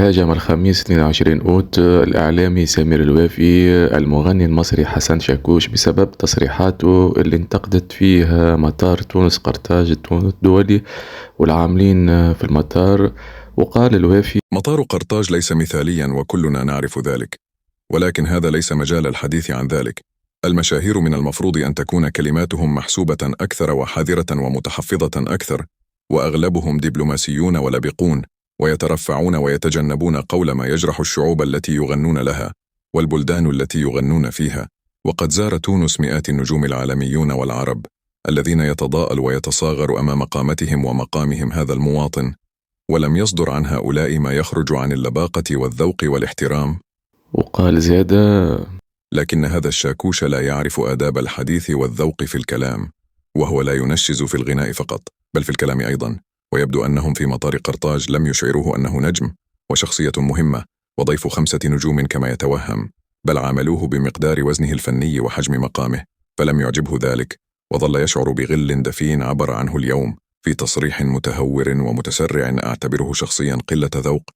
هاجم الخميس 22 أوت الإعلامي سمير الوافي المغني المصري حسن شاكوش بسبب تصريحاته اللي انتقدت فيه مطار تونس قرطاج الدولي والعاملين في المطار. وقال الوافي: مطار قرطاج ليس مثاليا وكلنا نعرف ذلك، ولكن هذا ليس مجال الحديث عن ذلك. المشاهير من المفروض أن تكون كلماتهم محسوبة أكثر وحذرة ومتحفظة أكثر، وأغلبهم دبلوماسيون ولبقون ويترفعون ويتجنبون قول ما يجرح الشعوب التي يغنون لها والبلدان التي يغنون فيها. وقد زار تونس مئات النجوم العالميون والعرب الذين يتضاءل ويتصاغر أمام قامتهم ومقامهم هذا المواطن، ولم يصدر عن هؤلاء ما يخرج عن اللباقة والذوق والاحترام. وقال زيادة: لكن هذا الشاكوش لا يعرف آداب الحديث والذوق في الكلام، وهو لا ينشز في الغناء فقط بل في الكلام أيضا. ويبدو أنهم في مطار قرطاج لم يشعروه أنه نجم وشخصية مهمة وضيف 5 نجوم كما يتوهم، بل عاملوه بمقدار وزنه الفني وحجم مقامه، فلم يعجبه ذلك، وظل يشعر بغل دفين عبر عنه اليوم في تصريح متهور ومتسرع أعتبره شخصيا قلة ذوق،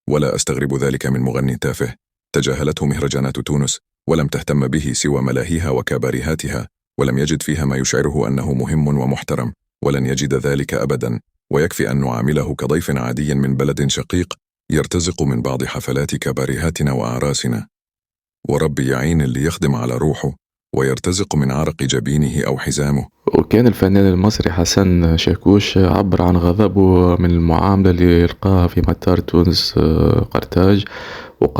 ولا أستغرب ذلك من مغني تافه تجاهلته مهرجانات تونس ولم تهتم به سوى ملاهيها وكباريهاتها، ولم يجد فيها ما يشعره أنه مهم ومحترم، ولن يجد ذلك أبدا. ويكفي أن نعامله كضيف عادي من بلد شقيق يرتزق من بعض حفلات كباريهاتنا وأعراسنا، وربي يعين اللي يخدم على روحه ويرتزق من عرق جبينه أو حزامه. وكان الفنان المصري حسن شاكوش عبر عن غضبه من المعاملة اللي لقاها في مطار تونس قرطاج. وقال: